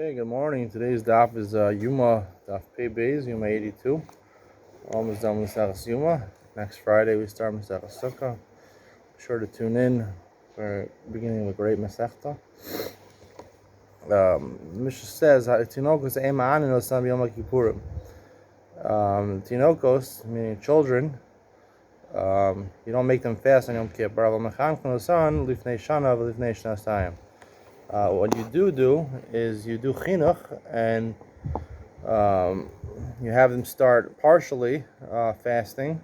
Okay, good morning. Today's daf is Yoma, daf Pei Beis, Yoma 82. Almost done with Masechus Yoma. Next Friday we start Masechus Sukkah. Be sure to tune in for the beginning of a great Masechta. Mishnah says, Tinokos ema aninos sam Yom Kippurim. Tinokos, meaning children, you don't make them fast on Yom Kippur. What you do is you do chinuch, and you have them start partially fasting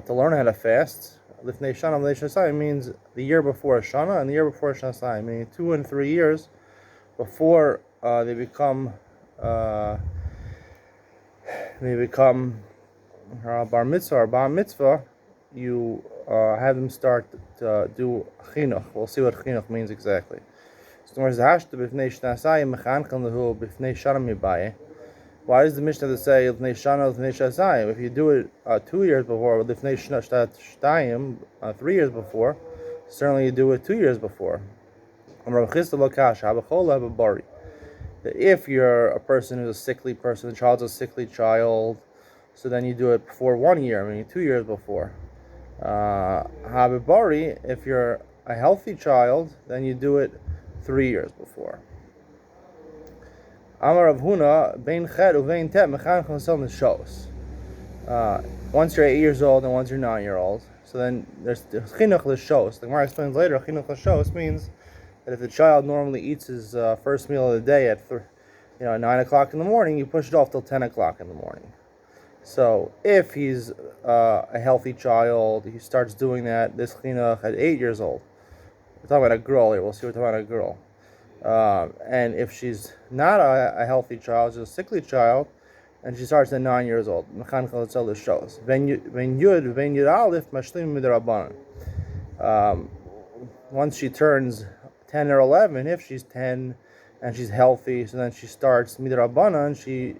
to learn how to fast. Lifnei shana v'lifnei shana means the year before Shana and the year before Shana, meaning 2 and 3 years before they become bar mitzvah or bar mitzvah. You have them start to do chinuch. We'll see what chinuch means exactly. Why does the Mishnah say if you do it 2 years before, 3 years before, certainly you do it 2 years before. If you're a person who's a sickly person, the child's a sickly child, so then you do it before 1 year, meaning 2 years before. If you're a healthy child, then you do it 3 years before. Amar Rav Huna, bein chet uvein tet mechanech l'sel neshos. Once you're 8 years old and once you're 9-year-old. So then there's chinuch l'shos. The Gemara explains later, chinuch l'shos means that if the child normally eats his first meal of the day at 9 o'clock in the morning, you push it off till 10 o'clock in the morning. So if he's a healthy child, he starts doing this chinuch at 8 years old. We're talking about a girl here. We'll see we're talking about a girl. And if she's not a healthy child, she's a sickly child, and she starts at 9 years old. Once she turns 10 or 11, if she's 10 and she's healthy, so then she starts midrabanan, she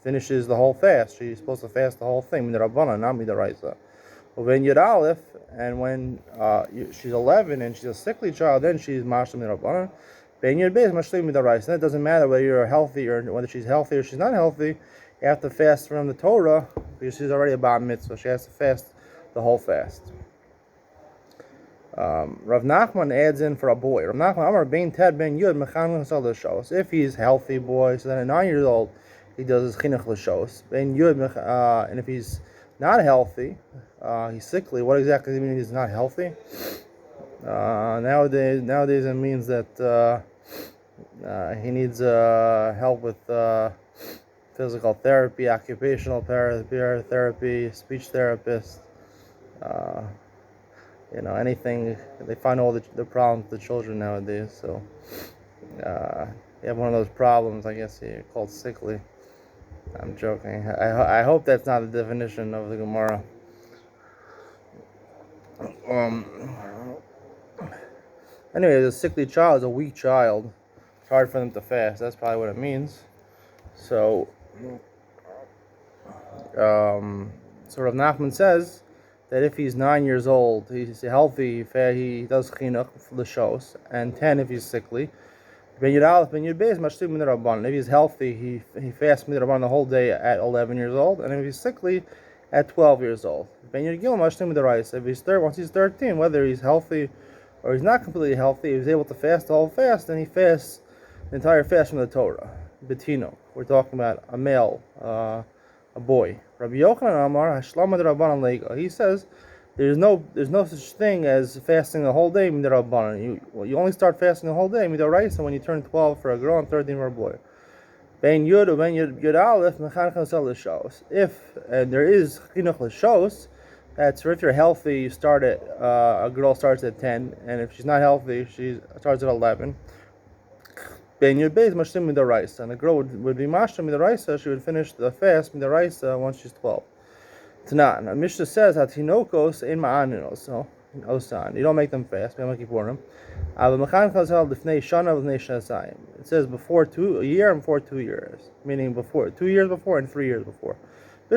finishes the whole fast. She's supposed to fast the whole thing, midrabanan, not midaraisa. And when she's 11 and she's a sickly child, then she's mashlim midrabanan. And it doesn't matter whether you're healthy or whether she's healthy or she's not healthy. You have to fast from the Torah because she's already a bar mitzvah. She has to fast the whole fast. Rav Nachman adds in for a boy. Rav Nachman Amar bein ted ben yud mechanech l'sel l'shos. If he's healthy boy, so then at 9 years old he does his chinuch l'shos. Ben yud, and if he's not healthy, he's sickly. What exactly does it mean he's not healthy? Nowadays it means that he needs help with physical therapy, occupational therapy, speech therapist, anything. They find all the problems with the children nowadays. So you have one of those problems, I guess you're called sickly. I'm joking. I hope that's not the definition of the Gemara. Anyway, the sickly child is a weak child. It's hard for them to fast. That's probably what it means. So Rav Nachman says that if he's 9 years old, he's healthy, he does chinuch for the shos, and 10 if he's sickly. If he's healthy, he fasts midrabanan the whole day at 11 years old, and if he's sickly, at 12 years old. If once he's 13, whether he's healthy or he's not completely healthy, he's able to fast the whole fast, and he fasts the entire fast from the Torah. Betino. We're talking about a male, a boy. Rabbi Yochanan Amar Hashlama d'Rabbanan Lega. He says there's no such thing as fasting the whole day midrabanan. You only start fasting the whole day midoraisa when you turn 12 for a girl and 13 for a boy. Ben Yud Ben Yud Aleph Mechanech l'sel l'shos. If there is chinuch l'shos, that's if you're healthy, you start at a girl starts at 10, and if she's not healthy, she starts at 11. Ben Yud Beis mashlim midaraisa, and the girl would be mashlim midaraisa. She would finish the fast midaraisa once she's 12. Tanan, Mishnah says hatinokos in ma'aninos, so osan. You don't make them fast. It says before a year and before 2 years, meaning before 2 years before and 3 years before. 2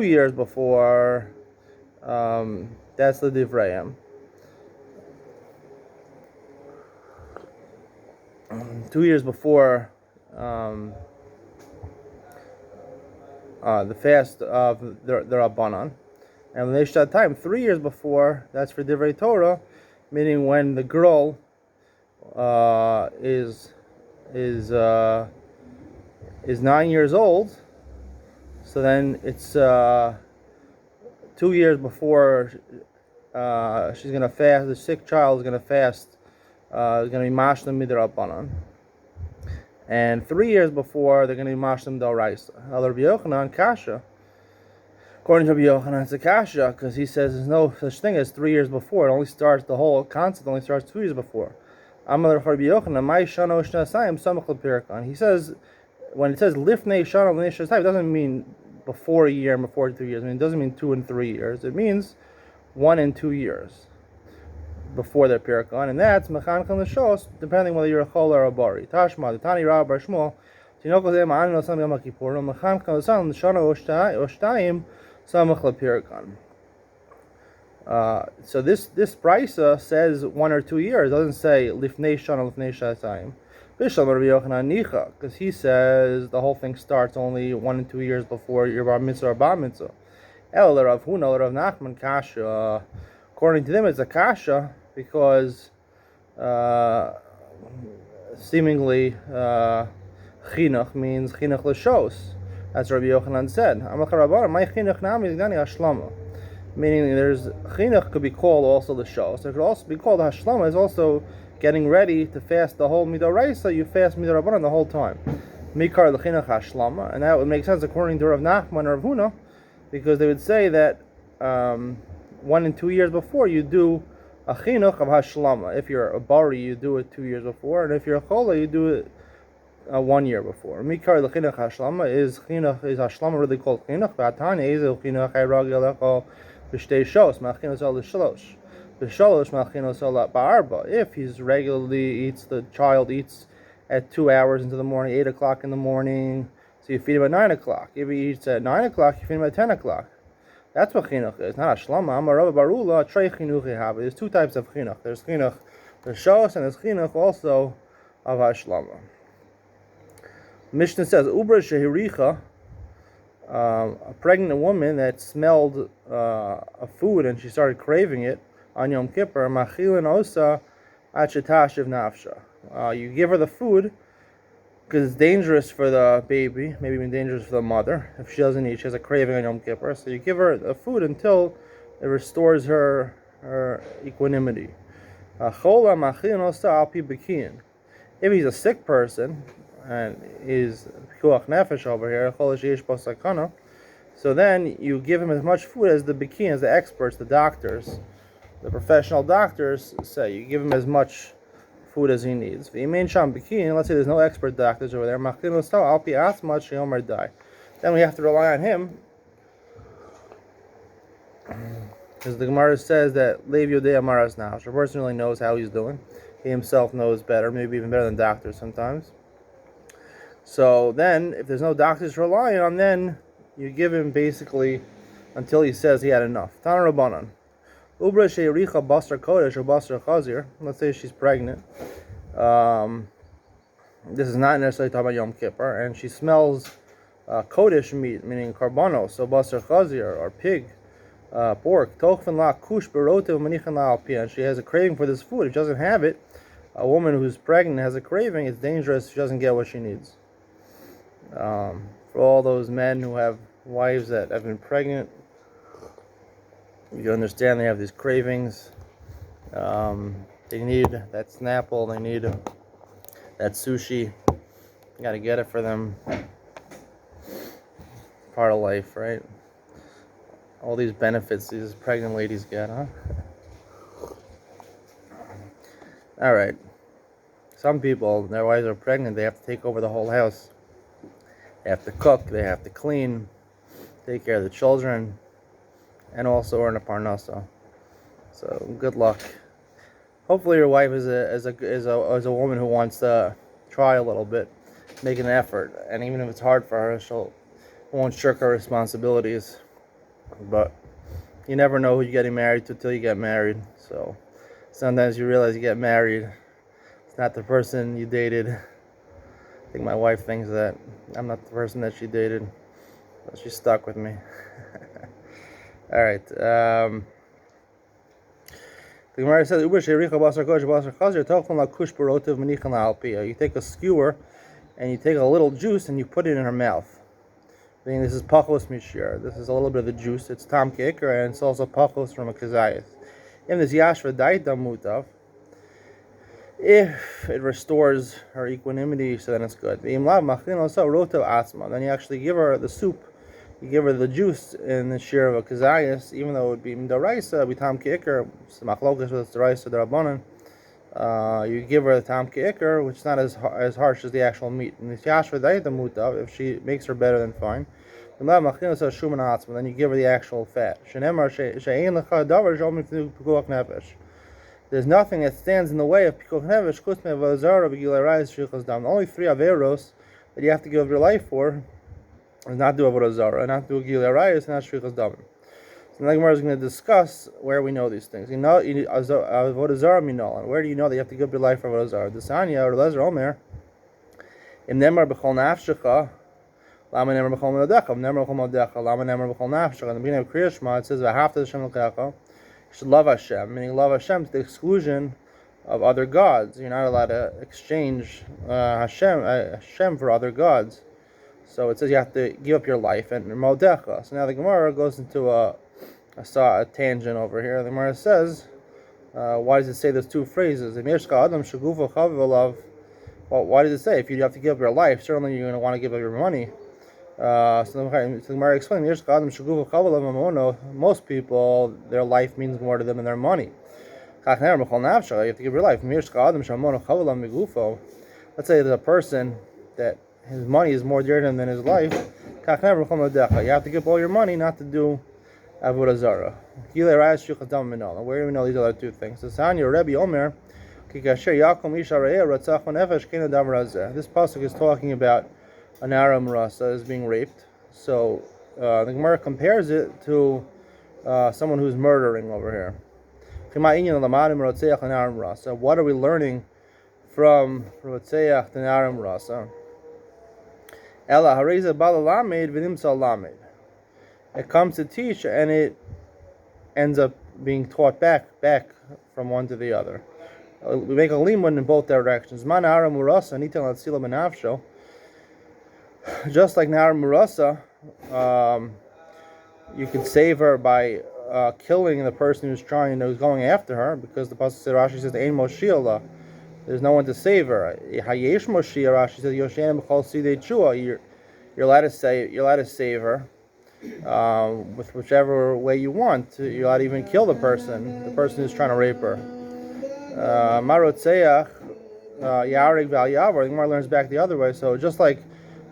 years before That's the Divrayim. 2 years before the fast of the Rabbanan, and when they shut time 3 years before, that's for Divrei Torah, meaning when the girl is 9 years old. So then it's 2 years before she's gonna fast. The sick child is gonna fast. Is gonna be mashlim midrabanan, and 3 years before they're gonna be mashlim d'oraisa. Rabbi Yochanan kasha. According to Rabbi Yochanan, it's a kasha because he says there's no such thing as 3 years before. It only starts, the whole concept only starts 2 years before. Amar Rabbi Yochanan, my shana ushnasayim samach l'pirkan. He says when it says lifnei shana l'nei shasayim, it doesn't mean before a year and before 2 years. I mean, it doesn't mean 2 and 3 years. It means 1 and 2 years before their pirkon, and that's mechan kan l'shos, depending whether you're a chol or a bari. Tashma, the Tani Rab Bar Shmuel, tinoko zeh ma'an lo sam yom kippurim, mechan kan l'san l'shana oshtayim samach l'pirkon. So this brisa says 1 or 2 years. It doesn't say lifnei shana lifnei shasayim. Bishlam Rabbi Yochanan nicha, because he says the whole thing starts only 1 and 2 years before your bar mitzvah or bar mitzvah. El Rav Huna, Rav Nachman kasha. According to them, it's a kasha because seemingly chinuch means chinuch l'shos. As Rabbi Yochanan said, my chinuch nami is gani hashlama. Meaning, there's chinuch could be called also l'shos. It could also be called hashlama. Is also getting ready to fast the whole midoraisa. You fast midorabanan the whole time. Mikar l'chinuch hashlama, and that would make sense according to Rav Nachman or Rav Huna, because they would say that 1 and 2 years before you do a chinuch of hashlama. If you're a bari, you do it 2 years before, and if you're a chola, you do it 1 year before. Mikar l'chinuch hashlama is hashlama really called chinuch? V'atani ezel chinuch hayrag yalechol b'shtei shos ma'chinos al l'shalosh b'shalosh ma'chinos al ba'arba. If he's regularly the child eats at 2 hours into the morning, 8 o'clock in the morning, so you feed him at 9 o'clock. If he eats at 9 o'clock, you feed him at 10 o'clock. That's what chinuch is, not hashlama. Amar Rabba Barula, trei chinuch have. There's 2 types of chinuch. There's chinuch l'shos, and there's chinuch also of hashlama. Mishnah says, Ubra shehiricha, a pregnant woman that smelled a food and she started craving it on Yom Kippur, machilin osa achetashiv nafsha. You give her the food because it's dangerous for the baby, maybe even dangerous for the mother if she doesn't eat. She has a craving on Yom Kippur, so you give her the food until it restores her equanimity. If he's a sick person and is pikuach nefesh over here, so then you give him as much food as the bikin, as the experts, the doctors, the professional doctors say. You give him as much food as he needs. Let's say there's no expert doctors over there. Then we have to rely on him, because the Gemara says that Lev Yodei Amaras Nahash. The person really knows how he's doing. He himself knows better, maybe even better than doctors sometimes. So then, if there's no doctors to rely on, then you give him basically until he says he had enough. Tana Rabbanan. Ubra she'ericha basar kodesh or basar chazir. Let's say she's pregnant. This is not necessarily talking about Yom Kippur, and she smells kodesh meat, meaning karbonos, so basar chazir or pig, pork. Tochven la kush berotev manichan la alpia. And she has a craving for this food. If she doesn't have it, a woman who's pregnant has a craving. It's dangerous. She doesn't get what she needs. For all those men who have wives that have been pregnant, you understand they have these cravings. They need that Snapple, they need that sushi. You gotta get it for them. Part of life, right? All these benefits these pregnant ladies get, huh? Alright. Some people, their wives are pregnant, they have to take over the whole house. They have to cook, they have to clean, take care of the children, and also earn a parnasa. So good luck. Hopefully your wife is a woman who wants to try a little bit, make an effort, and even if it's hard for her, she won't shirk her responsibilities. But You never know who you're getting married to till you get married. So sometimes you realize you get married, it's not the person you dated. I think my wife thinks that I'm not the person that she dated, but she's stuck with me. All right. The Gemara says, you take a skewer and you take a little juice and you put it in her mouth. Meaning this is pachos mishir. This is a little bit of the juice. It's tam keker, and it's also pachos from a kazayas. In this yashva daita mutav, if it restores her equanimity, so then it's good. Then you actually give her the soup. You give her the juice in the shir of a kazayas, even though it would be midaraisa, be tam keker, machlokas with daraisa darabanan. You give her the tam ke'ikr, which is not as harsh as the actual meat. And if she makes her better, then fine. Then you give her the actual fat. There's nothing that stands in the way of pikuach nefesh. The only three averos that you have to give your life for is not do avodah zarah, not do gilei arayos, not shrichas damim. So the Gemara is going to discuss where we know these things. You know, avodah zarah minol. Where do you know that you have to give your life for avodah zarah? Desanya or lezer omer. Im nemar b'chol nafshecha, lama nemar b'chol modecha. Im nemar b'chol modecha, lama nemar b'chol nafshecha. In the beginning of Kriya Shema, it says v'hafta Hashem l'kecha. You should love Hashem, meaning love Hashem to the exclusion of other gods. You're not allowed to exchange Hashem for other gods. So it says you have to give up your life and modecha. So now the Gemara goes into I saw a tangent over here. The Gemara says, why does it say those two phrases? Well, why does it say if you have to give up your life, certainly you're going to want to give up your money? So the Gemara explains, most people, their life means more to them than their money. You have to give your life. Let's say there's a person that his money is more dear to him than his life. You have to give all your money not to do avodah zarah. Where do we know these other two things? This pasuk is talking about an aram rasa is being raped. So the Gemara compares it to someone who's murdering over here. What are we learning from Rotzeach and aram rasa? Ela hareza balalamed v'nimsa lamed. It comes to teach, and it ends up being taught back from one to the other. We make a limud in both directions. Man ara murasa nitel atzila benafsho. Just like Nara Murasa, you can save her by killing the person who's going after her, because the pasuk says, Rashi says, "Ein moshiach." There's no one to save her. Hayesh moshiach. Rashi says, "Yoshenim b'chol sidei chua." You're allowed to save her. With whichever way you want. You're allowed to even kill the person who's trying to rape her. Marotzeach, Yarig Val Yavor, the Gemara learns back the other way. So just like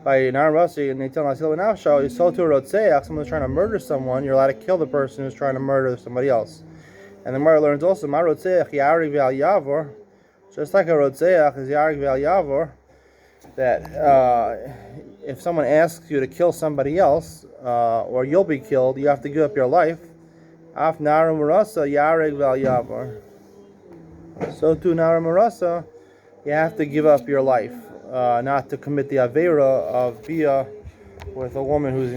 by Narasi and Nitel Nasil Nafsho, you sold to a Rotzeach, someone's trying to murder someone, you're allowed to kill the person who's trying to murder somebody else. And the Gemara learns also, Marotzeach, Yarig Val Yavor, just like a Rotzeach is Yarig Val Yavor, that if someone asks you to kill somebody else, or you'll be killed, you have to give up your life. Af Nara Marasa Yareg Val Yavar. So too Nara Marasa, you have to give up your life, not to commit the Avera of Bia with a woman who's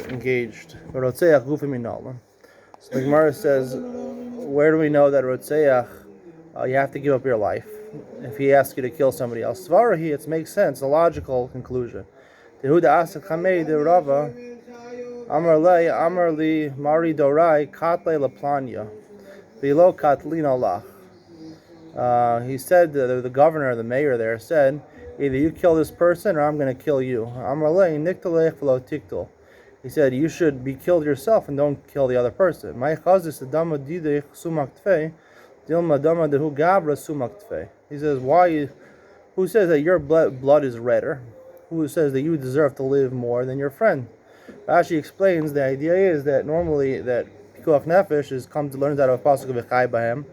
engaged. So the Gemara says, where do we know that Rotzeach, you have to give up your life if he asks you to kill somebody else? Svarahi, it makes sense, a logical conclusion. Tehuda Asak Hamei de Rava, Amar li Mari Dorai, Katle Laplanya, Vilo Katlina Lach. He said, the governor, the mayor there said, either you kill this person or I'm going to kill you. Amar li Niktalech Velo Tiktul. He said, you should be killed yourself and don't kill the other person. My chazis Adama Didech Sumak Tfei, Dilma Dama Dehu Gabra Sumak Tfei. He says, who says that your blood is redder? Who says that you deserve to live more than your friend? Rashi explains the idea is that normally that pikuach nefesh learns out of a pasuk of Echai Bahem,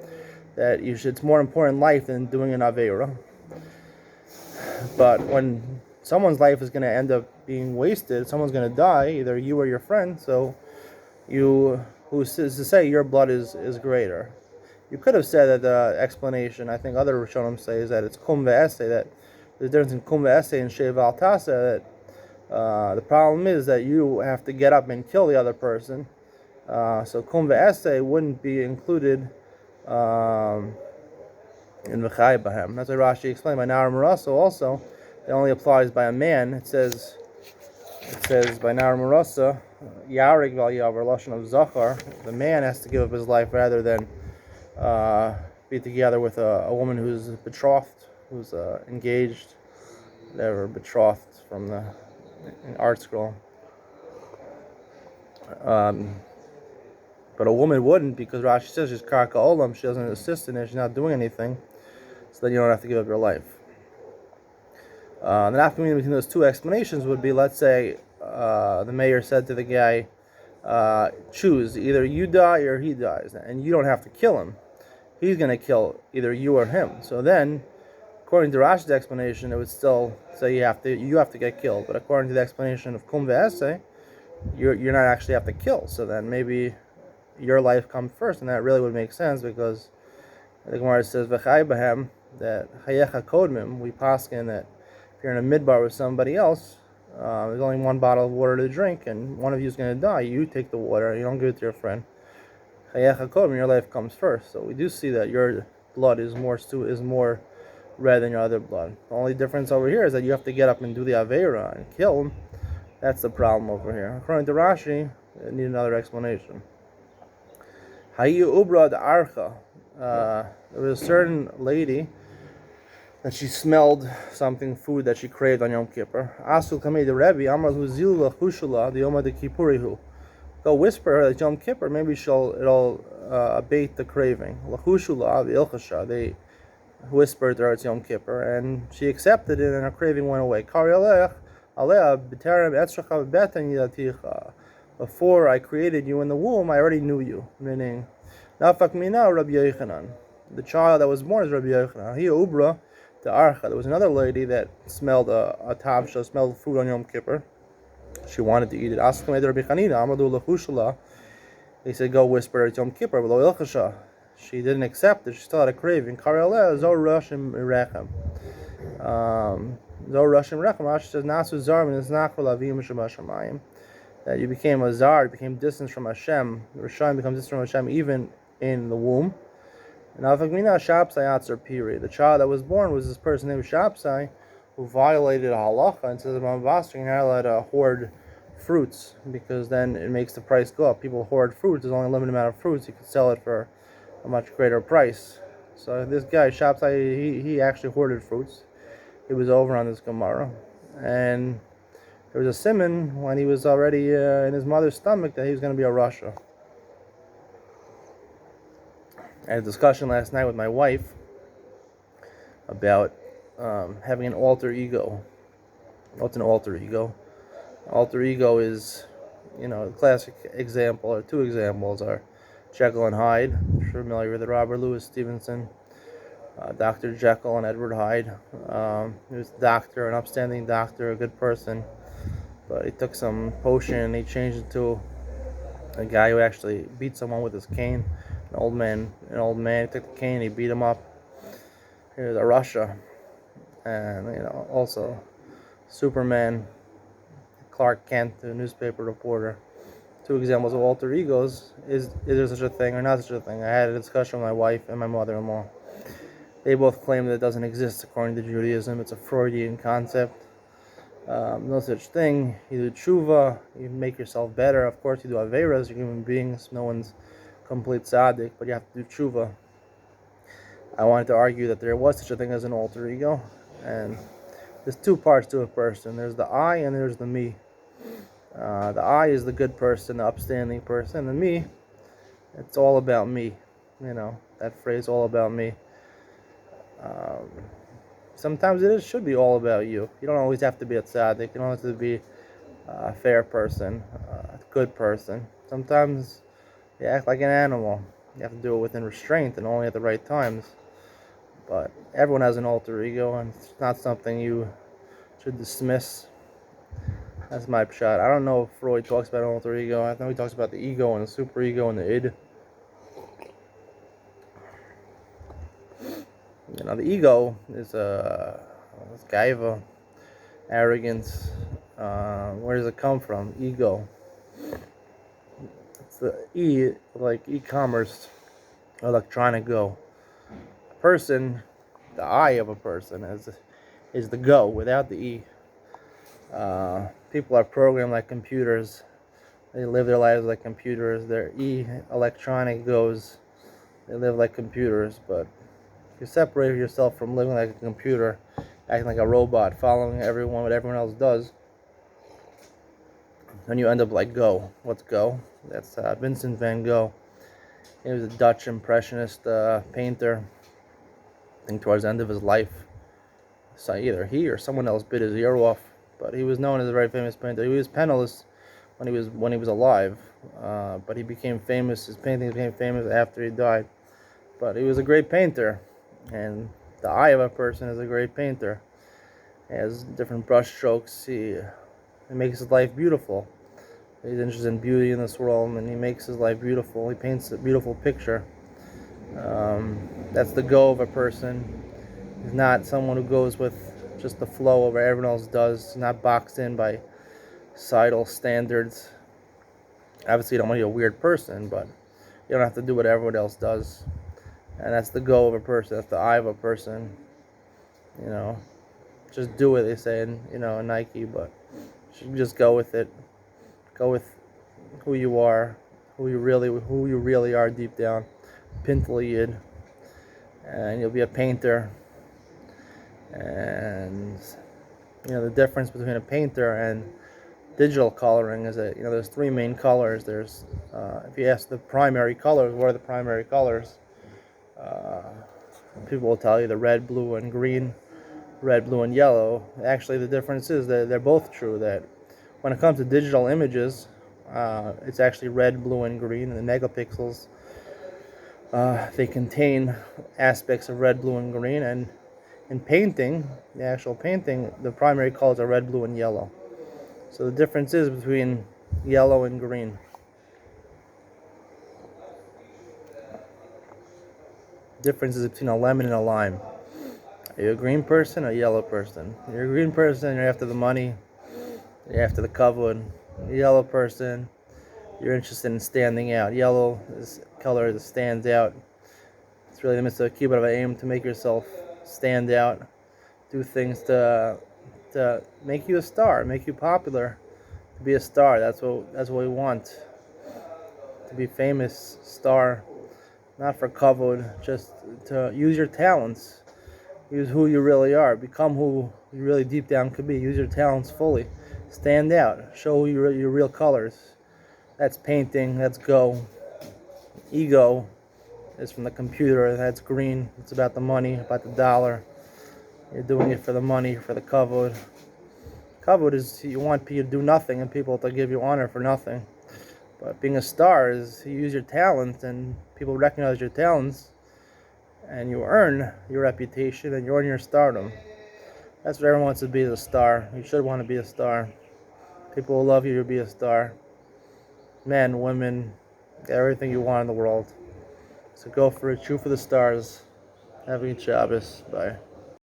that it's more important life than doing an aveira. But when someone's life is going to end up being wasted, someone's going to die, either you or your friend, so you who says to say your blood is greater. You could have said that the explanation, I think other Rishonim say, is that it's kum ve'eseh, that there's a difference in kum ve'eseh and shev al tasa, that the problem is that you have to get up and kill the other person. So kum ve'eseh wouldn't be included in v'chai b'hem. That's what Rashi explained. By Nar Maraso also, it only applies by a man. It says by Nar Marasa, Yarig val yavar lashon of zachar. The man has to give up his life rather than be together with a woman who's betrothed, who's engaged, whatever, betrothed from the art scroll. But a woman wouldn't, because Rashi says she's karka olam, she doesn't assist in it, she's not doing anything, so then you don't have to give up your life. The nafkamina between those two explanations would be, let's say the mayor said to the guy, choose, either you die or he dies, and you don't have to kill him. He's going to kill either you or him. So then, according to Rashi's explanation, it would still say you have to get killed. But according to the explanation of kum ve'eseh, you're not actually have to kill. So then maybe your life comes first, and that really would make sense, because the Gemara says v'chai b'hem, that hayecha kodmim, we paskin that if you're in a midbar with somebody else, there's only one bottle of water to drink, and one of you is going to die. You take the water, you don't give it to your friend. Chayecha kodmim, your life comes first. So we do see that your blood is more red than your other blood. The only difference over here is that you have to get up and do the aveira and kill him. That's the problem over here. According to Rashi, I need another explanation. Hayu ubra de archa. There was a certain lady that she smelled food that she craved on Yom Kippur. Asul kamei the Rebbe, Amar huzil lachushula the Yoma de Kippurihu. Go whisper her that Yom Kippur, maybe it'll abate the craving. Lachushula v'ilchasha. They whispered to her it's Yom Kippur, and she accepted it, and her craving went away. Kari alech aleh b'terem etzracha v'beten yidaticha. Before I created you in the womb, I already knew you. Meaning, nafak mina Rabbi Yochanan. The child that was born is Rabbi Yochanan. He ubra the archa. There was another lady that smelled a tavsha, smelled food on Yom Kippur. She wanted to eat it. He said, go whisper at Yom Kippur. She didn't accept it. She still had a craving. Rashi says, that you became a zar, you became distant from Hashem. Rishayim becomes distant from Hashem even in the womb. And the child that was born was this person named Shapsai, who violated a halacha and says about Basra, you're not allowed to hoard fruits, because then it makes the price go up. People hoard fruits, there's only a limited amount of fruits, you could sell it for a much greater price. So this guy, Shapsai, he actually hoarded fruits. He was over on this Gemara. And there was a simon when he was already in his mother's stomach that he was going to be a Rasha. I had a discussion last night with my wife about having an alter ego. What's an alter ego? Alter ego is, the classic example, or two examples are Jekyll and Hyde. If you're familiar with Robert Louis Stevenson, Dr. Jekyll and Edward Hyde. He was a doctor, an upstanding doctor, a good person, but he took some potion and he changed it to a guy who actually beat someone with his cane. An old man, he took the cane, he beat him up. He was a Russia. And, also Superman, Clark Kent, the newspaper reporter. Two examples of alter egos. Is there such a thing or not such a thing? I had a discussion with my wife and my mother-in-law. They both claim that it doesn't exist according to Judaism. It's a Freudian concept. No such thing. You do tshuva, you make yourself better. Of course, you do averas, you're human beings. No one's complete tzaddik, but you have to do tshuva. I wanted to argue that there was such a thing as an alter ego, and there's two parts to a person. There's the I and there's the me. The I is the good person, the upstanding person. The me, it's all about me. That phrase, all about me. Sometimes it should be all about you. You don't always have to be a tzaddik. You don't have to be a fair person, a good person. Sometimes you act like an animal. You have to do it within restraint and only at the right times. But everyone has an alter ego, and it's not something you should dismiss. That's my shot. I don't know if Freud talks about an alter ego. I know he talks about the ego and the superego and the id. The ego is this gaiva, arrogance. Where does it come from? Ego. It's the E, like e-commerce, electronic go. A person, the I of a person is the go without the E. People are programmed like computers. They live their lives like computers. Their E, electronic goes. They live like computers, but if you separate yourself from living like a computer, acting like a robot, following everyone, what everyone else does, then you end up like Go. What's Go? That's Vincent van Gogh. He was a Dutch impressionist painter. I think towards the end of his life, so either he or someone else bit his ear off. But he was known as a very famous painter. He was penniless when he was alive, but he became famous. His paintings became famous after he died. But he was a great painter, and the eye of a person is a great painter. He has different brush strokes. He makes his life beautiful. He's interested in beauty in this world, and he makes his life beautiful. He paints a beautiful picture. That's the go of a person. He's not someone who goes with just the flow of what everyone else does. He's not boxed in by societal standards. Obviously, you don't want to be a weird person, but you don't have to do what everyone else does. And that's the go of a person. That's the eye of a person. Just do it. They say in Nike, but you just go with it. Go with who you are, who you really are deep down. Pintle yid, and you'll be a painter. And the difference between a painter and digital coloring is that there's three main colors. There's if you ask the primary colors, what are the primary colors? People will tell you the red, blue, and green, red, blue, and yellow. Actually, the difference is that they're both true. That when it comes to digital images, it's actually red, blue, and green, and the megapixels they contain aspects of red, blue, and green. And in painting, the actual painting, the primary colors are red, blue, and yellow. So the difference is between yellow and green. The difference is between a lemon and a lime. Are you a green person or a yellow person? You're a green person, you're after the money, you're after the kavod. You're a yellow person, you're interested in standing out. Yellow is color that stands out. It's really the midst of a keyboard of aim to make yourself stand out. Do things to make you a star, make you popular, to be a star. That's what we want. To be famous, star, not for kavod, just to use your talents. Use who you really are. Become who you really deep down could be. Use your talents fully. Stand out. Show your real colors. That's painting. That's go. Ego is from the computer. That's green. It's about the money, about the dollar. You're doing it for the money, for the kavod. Kavod is you want people to do nothing and people to give you honor for nothing. But being a star is you use your talent and people recognize your talents. And you earn your reputation and you earn your stardom. That's what everyone wants to be, is a star. You should want to be a star. People will love you to be a star. Men, women, everything you want in the world. So go for it. Shoot for the stars. Have a good Shabbos. Bye.